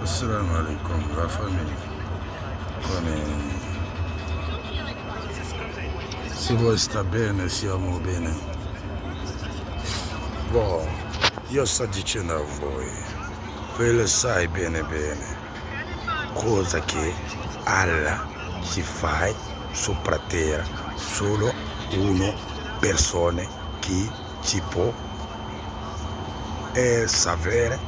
Assalamu alaikum, la famiglia. Come se voi sta bene, siamo bene. Boh, io sto dicendo a voi lo sai bene cosa che Allah ci fa sopra terra, solo una persona che ci può sapere,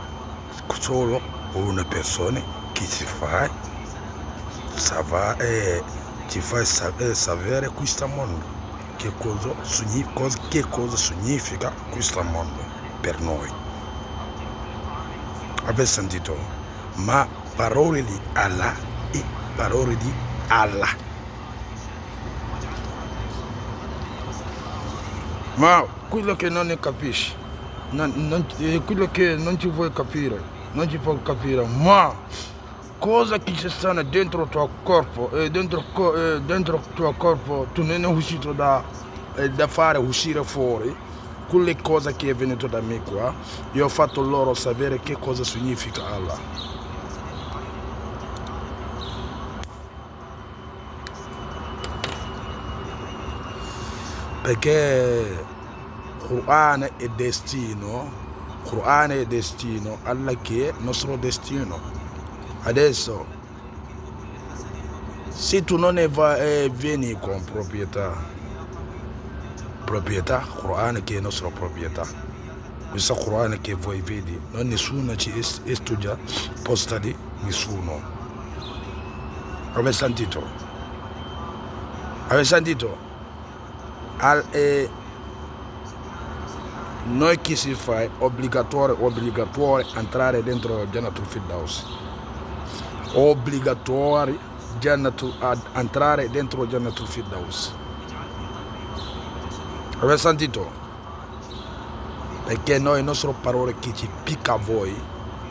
solo una persona che ci fa sapere questo mondo, che cosa significa questo mondo per noi. Avete sentito? Ma parole di Allah e parole di Allah. Ma quello che non ne capisci, quello che non ci vuoi capire, non ci puoi capire, ma cosa che ci sta dentro il tuo corpo e dentro il tuo corpo tu non è uscito da fare uscire fuori, quelle cose che è venuto da me qua, io ho fatto loro sapere che cosa significa Allah. Perché Quran è destino, Allah che è il nostro destino. Adesso, se tu non vieni con proprietà, Quran che è la nostra proprietà. Questo Quran che voi vedi, non nessuno ci studia, posta di nessuno. Avete sentito? Noi che si fa obbligatorio entrare dentro Jannatul Firdaus, obbligatorio entrare dentro Jannatul Firdaus. Avete sentito? Perché noi, le nostre parole che ci picca a voi,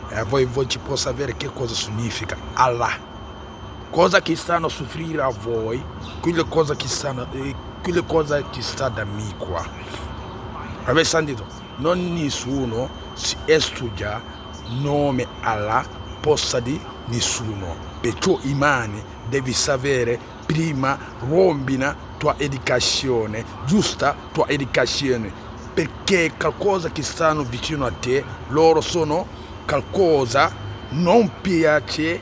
e a voi ci può sapere che cosa significa Allah, cosa che stanno a soffrire a voi, quelle cose che ci sta da me qua. Avete sentito? Non nessuno si studia nome Allah posta di nessuno. Perciò imani devi sapere prima rompina tua educazione, giusta tua educazione, perché qualcosa che stanno vicino a te, loro sono qualcosa non piace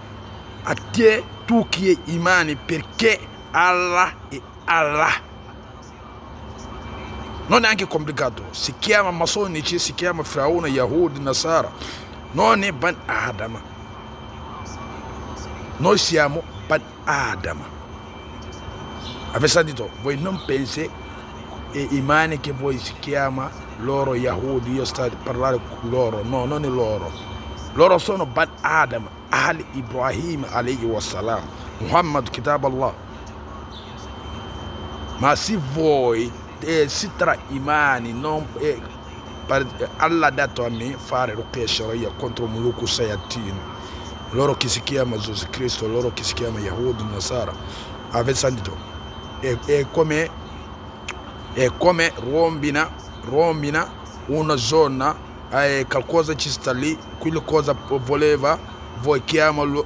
a te, tu che imani, perché Allah è Allah. Non è anche complicato, si chiama massonici, si chiama Firauna, Yahudi, Nasara, non è Ban Adama. Noi siamo Ban Adama. Avete sentito? Voi non pensate imani che voi si chiama loro Yahudi, io sto a parlare con loro, no, non è loro. Loro sono Ban Adama, Ali Ibrahim alayhi wassalam, Muhammad Kitab Allah. Ma se voi si tra imani non Allah ha dato a me fare ruqya sharia contro Muluku Sayatin, loro che si chiama Gesù Cristo, loro che si chiama Yahudi Nasara. Avete sentito? È come rombina una zona, qualcosa ci sta lì, quella cosa voleva, voi chiamalo,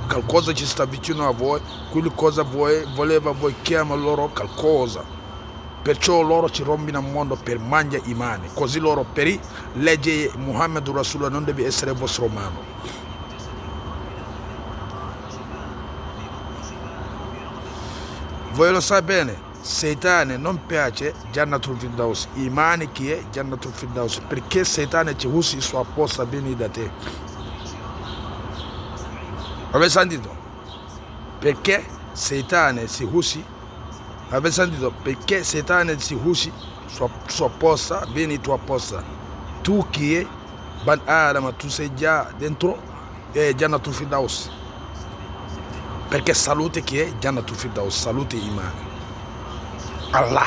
qualcosa ci sta vicino a voi, quella cosa voleva, voi chiama loro qualcosa. Perciò loro ci rompono il mondo per mangiare i mani, così loro per legge Muhammad Rasulullah non deve essere vostro umano. Voi lo sapete bene, Satana non piace Jannatul Firdaus, i mani che è Jannatul Firdaus, perché Satana ci usa il suo apposta bene da te. Avete sentito? Perché Satana si usi? Avete sentito? Perché Satana si usi sua posta, vieni tua posta. Tu che è Ban Adama, tu sei già dentro Jannatul Firdaus. Perché salute che è Jannatul Firdaus, salute imani. Allah.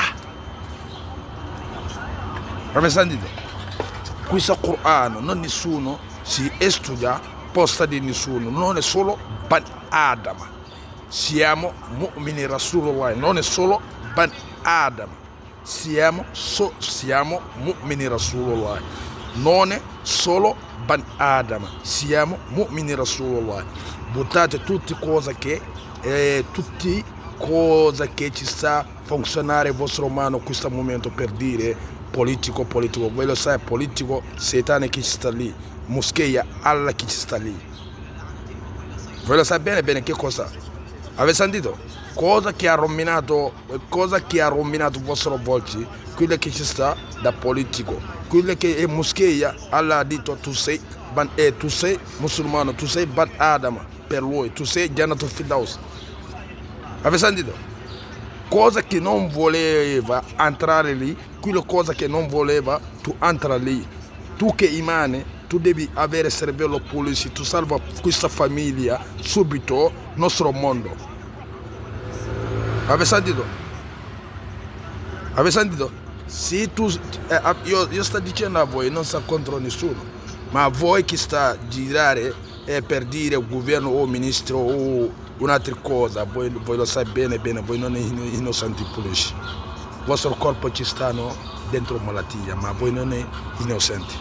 Avete sentito? Questo Quran non nessuno si studia posta di nessuno, non è solo Ban Adama. Siamo mu'mini Rasulullah, non è solo Ban Adama. Siamo mu'mini Rasulullah. non è solo Ban Adama, siamo mu'mini Rasulullah. Buttate tutte cose che ci sta funzionare il vostro mano in questo momento per dire politico, voi lo sai, politico, Satana che ci sta lì, moschea, Allah che ci sta lì. Voi lo sapete bene che cosa? Avete sentito? Cosa che ha rovinato i vostri volti, quello che ci sta da politico, quello che è moschea, Allah ha detto tu sei musulmano, tu sei Ban Adama per lui, tu sei Jannatul Firdaus. Avete sentito? Cosa che non voleva entrare lì, quella cosa che non voleva, tu entra lì. Tu che imane, tu devi avere cervello pulito, tu salva questa famiglia subito, nostro mondo. Avete sentito? Avete sentito? Se tu, io sto dicendo a voi, non sto contro nessuno, ma voi che sta a girare per dire governo o ministro o un'altra cosa, voi lo sapete bene, voi non siete innocenti puliti. Il vostro corpo ci stanno dentro malattia, ma voi non siete innocenti.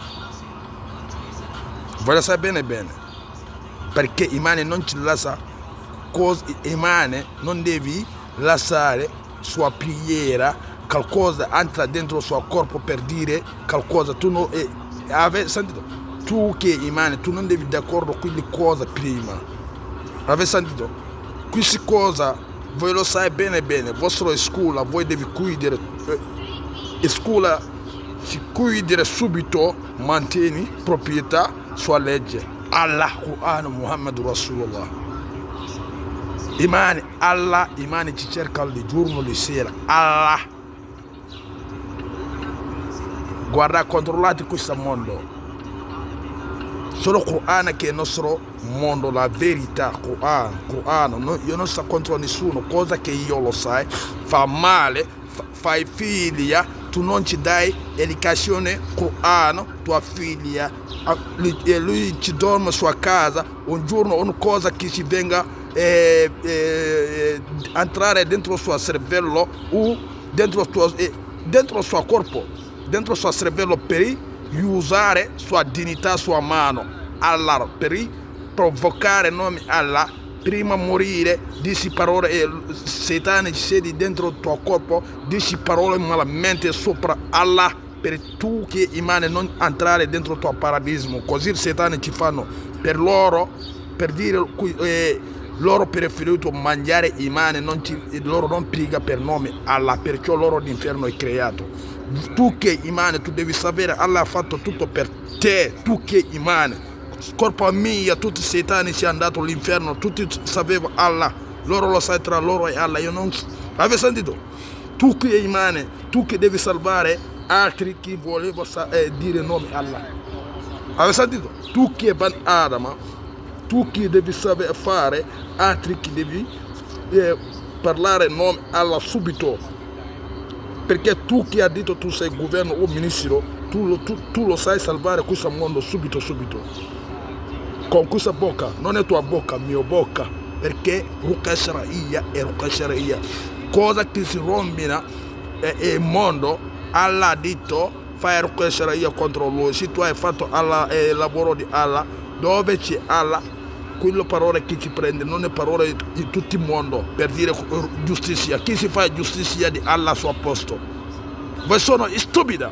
Voi lo sapete bene, perché Imane non ci lascia cosa, Imane non devi lasciare sua preghiera, qualcosa entra dentro il suo corpo per dire qualcosa. Tu non, avete sentito? Tu che Imane, tu non devi d'accordo con quelle cose prima. Avete sentito? Queste cose, voi lo sapete bene, vostra scuola, voi devi chiudere, scuola si chiudere subito, mantieni proprietà sua legge. Allah, Quran, Muhammad Rasulullah. Imane, Allah, Imane ci cerca di giorno, di sera. Allah. Guarda, controllate questo mondo. Solo Quran che è il nostro mondo, la verità. Quran. No, io non sto contro nessuno, cosa che io lo sai, fa male, fai figlia, tu non ci dai educazione Quran, tua figlia, lui ci dorme sulla casa, un giorno una cosa che ci venga entrare dentro il suo cervello o dentro il suo corpo, dentro il suo cervello per usare sua dignità, sua mano, Allah, per provocare nome Allah, prima morire, dici parole, Satana ci siede dentro il tuo corpo, dici parole malamente sopra Allah, per tu che Imane non entrare dentro il tuo paradiso. Così Satana ci fanno per loro, per dire loro preferito mangiare Imane, loro non prega per nome Allah, perciò loro l'inferno è creato. Tu che Imane, tu devi sapere, Allah ha fatto tutto per te, tu che Imane, colpa mia, tutti i satani ci hanno dato all'inferno, tutti sapevano Allah, loro lo sai tra loro e Allah, io non. Avete sentito? Tu che Imane, tu che devi salvare altri che volevano dire il nome Allah. Avete sentito? Tu che Ban Adama, tu che devi sapere fare, altri che devi parlare il nome Allah subito. Perché tu che hai detto tu sei governo o ministro, tu lo sai salvare questo mondo subito. Con questa bocca, non è tua bocca, mia bocca, perché Ruqa Shar'iyya è Ruqa Shar'iyya. Cosa che si rombina il mondo, Allah ha detto fai Ruqa Shar'iyya contro lui. Se tu hai fatto il lavoro di Allah, dove c'è Allah, quelle parole che ci prende non è parole di tutto il mondo per dire giustizia. Chi si fa giustizia di Allah al suo posto? Voi sono stupida.